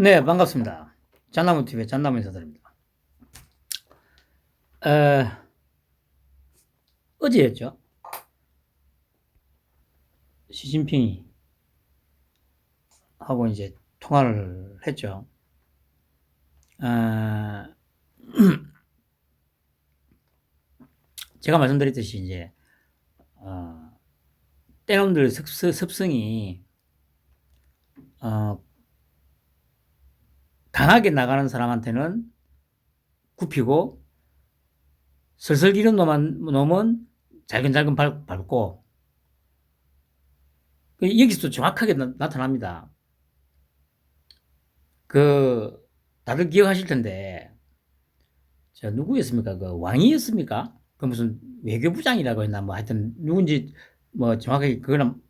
네, 반갑습니다. 잣나무TV의 잣나무 인사드립니다. 어제였죠. 시진핑이 하고 이제 통화를 했죠. 제가 말씀드렸듯이 이제 때놈들 습성이 강하게 나가는 사람한테는 굽히고 슬슬 기른 놈은 잘근잘근 밟고 여기서 정확하게 나타납니다. 다들 기억하실 텐데 저 누구였습니까? 그 왕이었습니까? 그 무슨 외교부장이라고 했나 뭐 하여튼 누군지 뭐 정확하게 그거는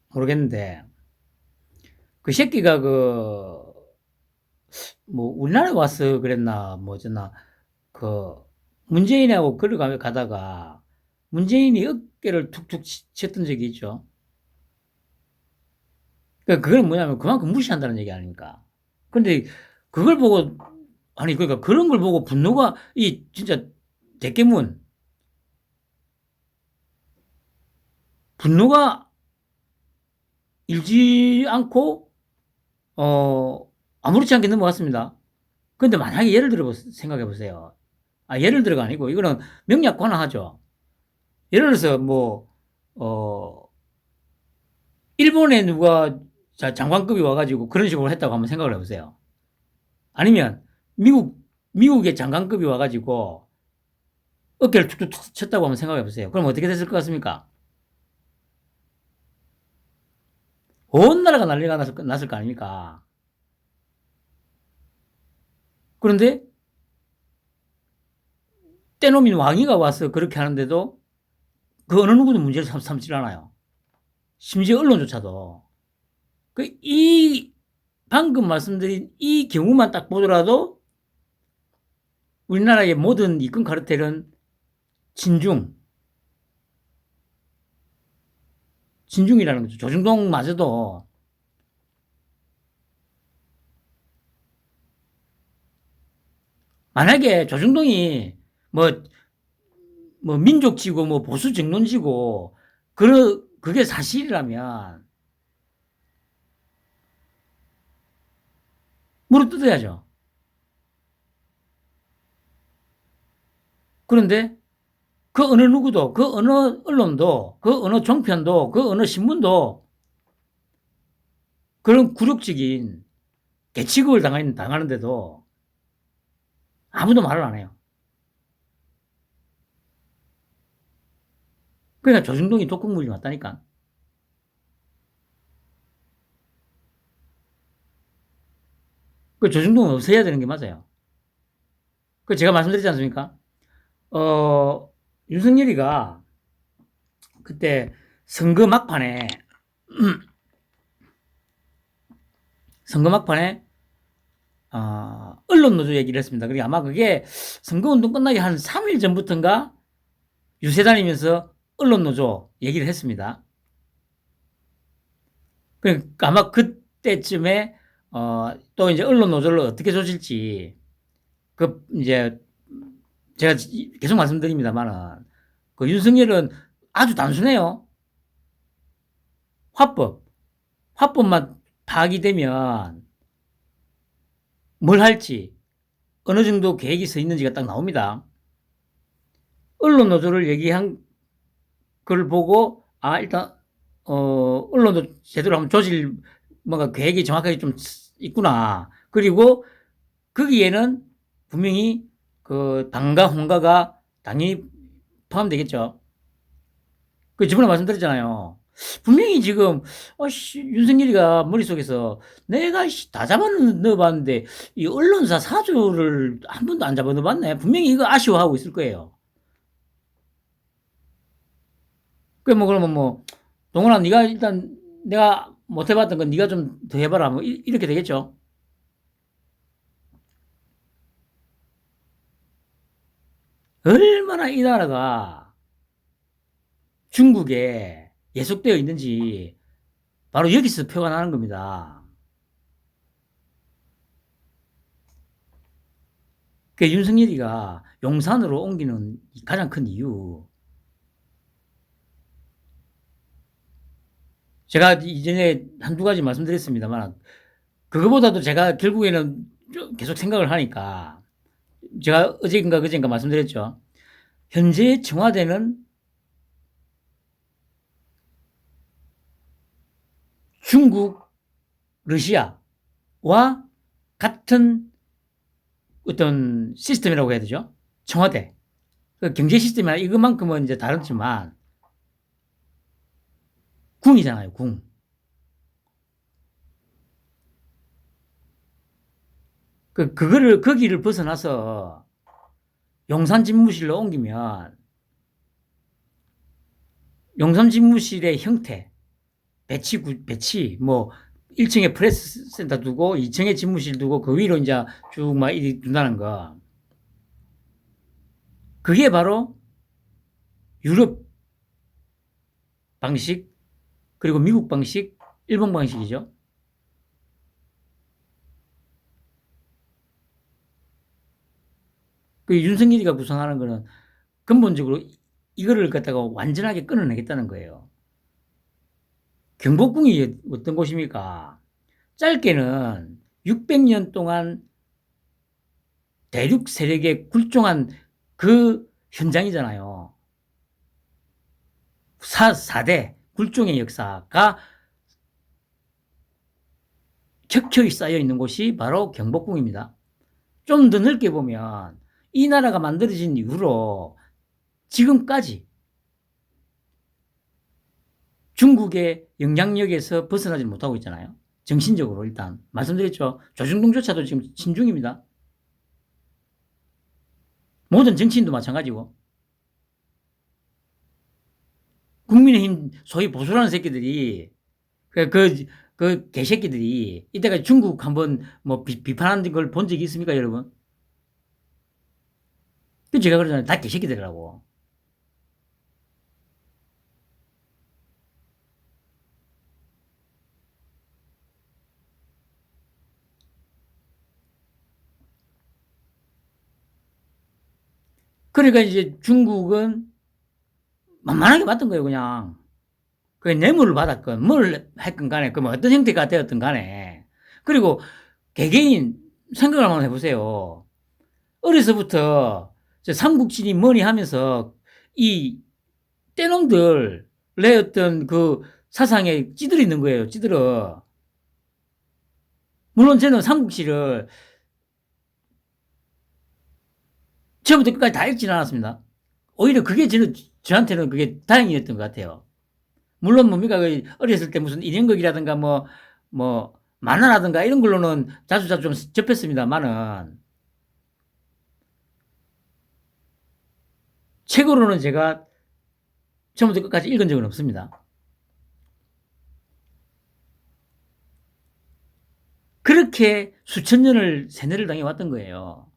모르겠는데 그 새끼가 뭐 우리나라에 와서 그랬나 뭐 어쩌나 그 문재인하고 걸어가다가 문재인이 어깨를 툭툭 쳤던 적이 있죠. 그러니까 그건 뭐냐면 그만큼 무시한다는 얘기 아닙니까? 근데 그걸 보고 아니 그러니까 그런 걸 보고 분노가 이 진짜 대깨문 분노가 일지 않고 아무렇지 않게 넘어갔습니다. 근데 만약에 예를 들어 생각해 보세요. 예를 들어가 아니고 이거는 명약 관화하죠. 예를 들어서 일본에 누가 장관급이 와가지고 그런 식으로 했다고 한번 생각을 해보세요. 아니면 미국의 장관급이 와가지고 어깨를 툭툭 쳤다고 한번 생각해 보세요. 그럼 어떻게 됐을 것 같습니까? 온 나라가 난리가 났을 거 아닙니까? 그런데 때놈인 왕이가 와서 그렇게 하는데도 그 어느 누구도 문제를 삼질 않아요. 심지어 언론조차도. 방금 말씀드린 이 경우만 딱 보더라도 우리나라의 모든 이권 카르텔은 진중이라는 거죠. 조중동마저도 만약에 조중동이 뭐 민족지고 뭐 보수 정론지고 그게 사실이라면 물어뜯어야죠. 그런데 그 어느 누구도 그 어느 언론도 그 어느 종편도 그 어느 신문도 그런 굴욕적인 개취급을 당하는데도 아무도 말을 안 해요. 그러니까 조중동이 독극물이 맞다니까. 그 조중동은 없애야 되는 게 맞아요. 그 제가 말씀드렸지 않습니까? 윤석열이가 그때 선거 막판에 선거 막판에 언론 노조 얘기를 했습니다. 그리고 아마 그게 선거운동 끝나기 한 3일 전부터인가 유세 다니면서 언론 노조 얘기를 했습니다. 그러니까 아마 그때쯤에 또 이제 언론 노조를 어떻게 조질지 이제 제가 계속 말씀드립니다만은 그 윤석열은 아주 단순해요. 화법만 파악이 되면 뭘 할지 어느 정도 계획이 서 있는지가 딱 나옵니다. 언론 노조를 얘기한 걸 보고 일단 언론도 제대로 한번 조질 뭔가 계획이 정확하게 좀 있구나. 그리고 거기에는 분명히 그 당과 홍가가 당연히 포함되겠죠. 그 저번에 말씀드렸잖아요. 분명히 지금 윤석열이가 머릿속에서 내가 다 잡아 넣어봤는데 이 언론사 사주를 한 번도 안 잡아 넣어봤네. 분명히 이거 아쉬워하고 있을 거예요. 그러면 동원아 네가 일단 내가 못 해봤던 건 네가 좀 더 해봐라. 뭐 이렇게 되겠죠. 얼마나 이 나라가 중국에 예속되어 있는지 바로 여기서 표가 나는 겁니다. 그 윤석열이가 용산으로 옮기는 가장 큰 이유. 제가 이전에 한두 가지 말씀드렸습니다만, 그거보다도 제가 결국에는 계속 생각을 하니까, 제가 어제인가 그제인가 말씀드렸죠. 현재 청와대는 중국, 러시아와 같은 어떤 시스템이라고 해야 되죠. 청와대. 그 경제 시스템이나 이것만큼은 이제 다르지만, 궁이잖아요, 궁. 그거를, 거기를 벗어나서 용산 집무실로 옮기면, 용산 집무실의 형태, 배치, 뭐, 1층에 프레스 센터 두고, 2층에 집무실 두고, 그 위로 이제 쭉 막 이리 둔다는 거. 그게 바로 유럽 방식, 그리고 미국 방식, 일본 방식이죠. 그 윤석열이가 구성하는 거는 근본적으로 이거를 갖다가 완전하게 끊어내겠다는 거예요. 경복궁이 어떤 곳입니까? 짧게는 600년 동안 대륙 세력에 굴종한 그 현장이잖아요. 4대 굴종의 역사가 켜켜이 쌓여 있는 곳이 바로 경복궁입니다. 좀 더 넓게 보면 이 나라가 만들어진 이후로 지금까지 중국의 영향력에서 벗어나지 못하고 있잖아요. 정신적으로 일단 말씀드렸죠. 조중동조차도 지금 신중입니다. 모든 정치인도 마찬가지고. 국민의힘 소위 보수라는 새끼들이 그 개새끼들이 이때가 중국 한번 뭐 비판하는 걸 본 적이 있습니까, 여러분? 그 제가 그러잖아요. 다 개새끼들이라고. 그러니까 이제 중국은 만만하게 봤던 거예요, 그냥. 그 뇌물을 받았건 뭘 했건 간에 그 뭐 어떤 형태가 되었든 간에. 그리고 개개인 생각을 한번 해보세요. 어려서부터 삼국지니 뭐니 하면서 이 떼놈들 내 어떤 그 사상에 찌들어 있는 거예요. 찌들어. 물론 저는 삼국지를 처음부터 끝까지 다 읽지는 않았습니다. 오히려 그게 저한테는 그게 다행이었던 것 같아요. 물론 뭡니까, 그 어렸을 때 무슨 인형극이라든가 뭐, 만화라든가 이런 걸로는 자주 좀 접했습니다만은, 책으로는 제가 처음부터 끝까지 읽은 적은 없습니다. 그렇게 수천 년을 세뇌를 당해왔던 거예요.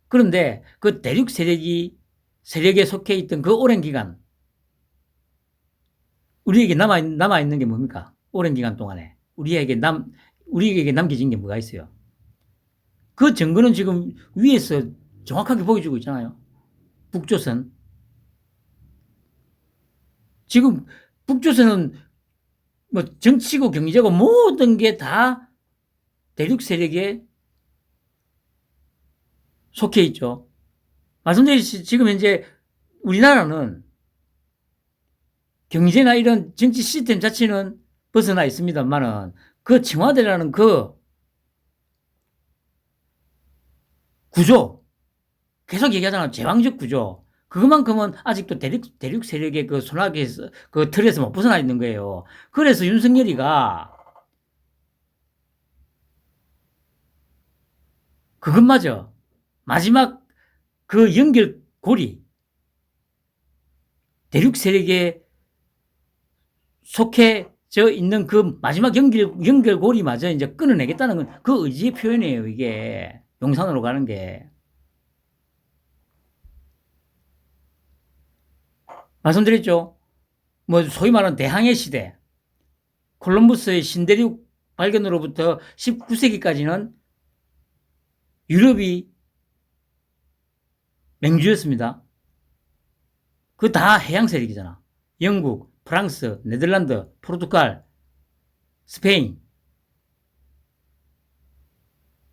그런데 그 대륙 세력에 속해 있던 그 오랜 기간, 우리에게 남아있는 게 뭡니까? 오랜 기간 동안에. 우리에게 남겨진 게 뭐가 있어요? 그 증거는 지금 위에서 정확하게 보여주고 있잖아요. 북조선. 지금 북조선은 뭐 정치고 경제고 모든 게 다 대륙 세력에 속해 있죠. 말씀드렸듯이 지금 현재 우리나라는 경제나 이런 정치 시스템 자체는 벗어나 있습니다만은 그 청와대라는 그 구조, 계속 얘기하잖아요. 제왕적 구조. 그것만큼은 아직도 대륙 세력의 그 손아귀에서, 그 틀에서 못 벗어나 있는 거예요. 그래서 윤석열이가 그것마저 마지막 그 연결고리, 대륙 세력에 속해져 있는 그 마지막 연결고리마저 이제 끊어내겠다는 건 그 의지의 표현이에요, 이게. 용산으로 가는 게. 말씀드렸죠? 뭐, 소위 말하는 대항해 시대. 콜럼버스의 신대륙 발견으로부터 19세기까지는 유럽이 맹주였습니다. 그 다 해양 세력이잖아. 영국, 프랑스, 네덜란드, 포르투갈, 스페인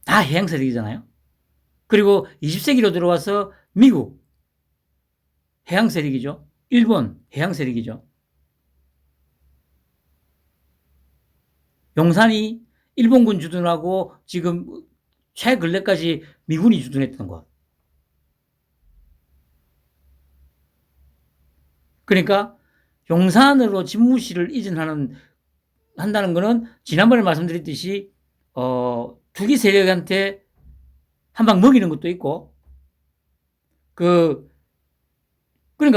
다 해양 세력이잖아요. 그리고 20세기로 들어와서 미국 해양 세력이죠. 일본 해양 세력이죠. 용산이 일본군 주둔하고 지금 최근래까지 미군이 주둔했던 곳. 그러니까 용산으로 집무실을 한다는 거는 지난번에 말씀드렸듯이 투기 세력한테 한 방 먹이는 것도 있고 그러니까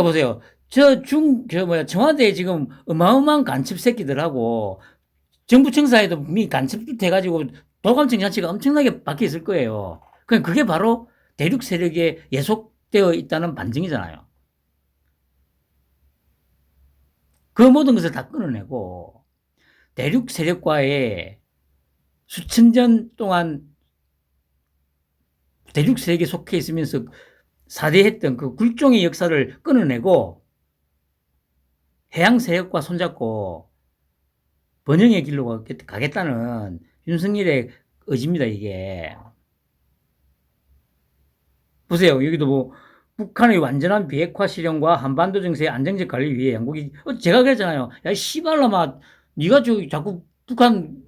보세요. 청와대에 지금 어마어마한 간첩 새끼들하고 정부 청사에도 이미 간첩 돼가지고 도감청 장치가 엄청나게 박혀 있을 거예요. 그게 바로 대륙 세력에 예속되어 있다는 반증이잖아요. 그 모든 것을 다 끊어내고 대륙 세력과의 수천 년 동안 대륙 세력에 속해 있으면서 사대했던 그 굴종의 역사를 끊어내고 해양 세력과 손잡고 번영의 길로 가겠다는 윤석열의 의지입니다, 이게. 보세요. 여기도 뭐 북한의 완전한 비핵화 실현과 한반도 정세의 안정적 관리 위해 양국이 제가 그랬잖아요. 야, 씨발놈아, 네가 자꾸 북한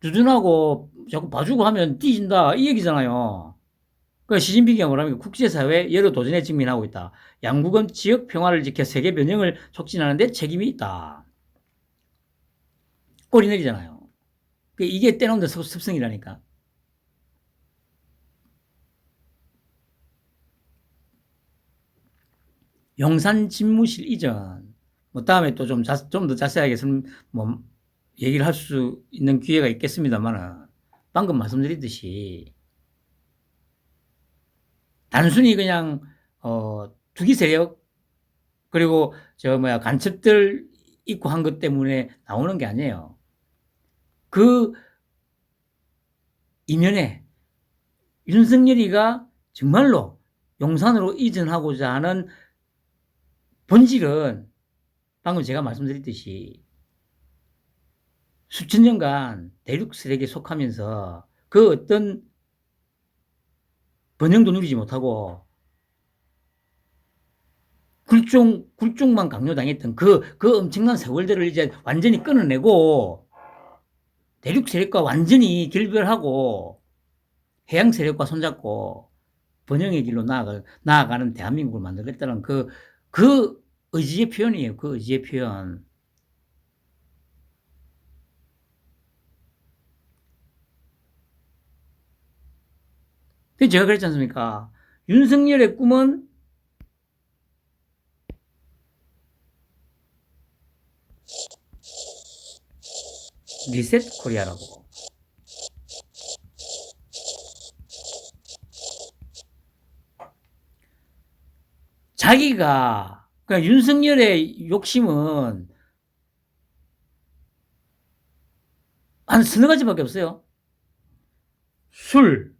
두둔하고 자꾸 봐주고 하면 뒤진다 이 얘기잖아요. 그러니까 시진핑이 뭐라면 국제사회 여러 도전에 직면하고 있다. 양국은 지역 평화를 지켜 세계 변형을 촉진하는 데 책임이 있다. 꼬리 내리잖아요. 이게 떼놓는 습성이라니까. 용산 집무실 이전, 다음에 또 좀 더 자세하게 얘기를 할 수 있는 기회가 있겠습니다만, 방금 말씀드렸듯이, 단순히 그냥, 투기 세력, 그리고 간첩들 있고 한 것 때문에 나오는 게 아니에요. 그 이면에 윤석열이가 정말로 용산으로 이전하고자 하는 본질은 방금 제가 말씀드렸듯이 수천 년간 대륙 세력에 속하면서 그 어떤 번영도 누리지 못하고 굴종만 강요당했던 그 엄청난 세월들을 이제 완전히 끊어내고 대륙 세력과 완전히 결별하고 해양 세력과 손잡고 번영의 길로 나아가는 대한민국을 만들겠다는 그 의지의 표현이에요. 그 의지의 표현. 제가 그랬지 않습니까? 윤석열의 꿈은 리셋 코리아라고. 자기가, 그러니까 윤석열의 욕심은 한 서너 가지밖에 없어요. 술,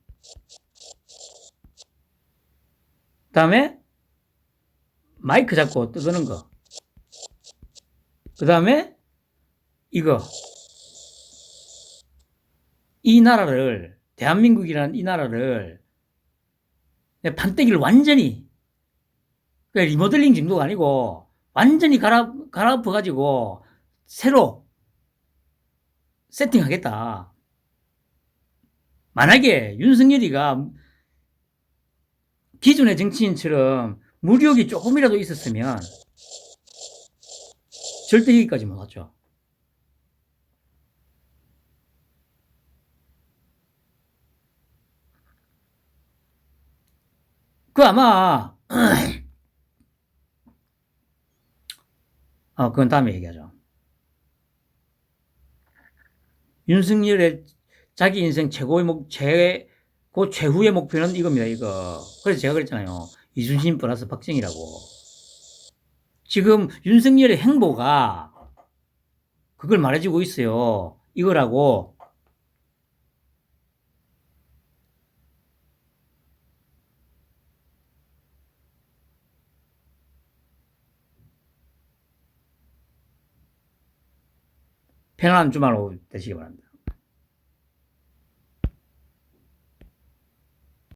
그 다음에 마이크 잡고 뜨거는 거, 그 다음에 이거, 이 나라를, 대한민국이라는 이 나라를 판때기를 완전히, 그러니까 리모델링 정도가 아니고 완전히 갈아엎어가지고 새로 세팅하겠다. 만약에 윤석열이가 기존의 정치인처럼 무력이 조금이라도 있었으면 절대 여기까지 못 왔죠. 아마 그건 다음에 얘기하죠. 윤석열의 자기 인생 최후의 목표는 이겁니다, 이거. 그래서 제가 그랬잖아요. 이순신 플러스 박정희라고. 지금 윤석열의 행보가 그걸 말해주고 있어요. 이거라고. 평안한 주말 오후 되시기 바랍니다.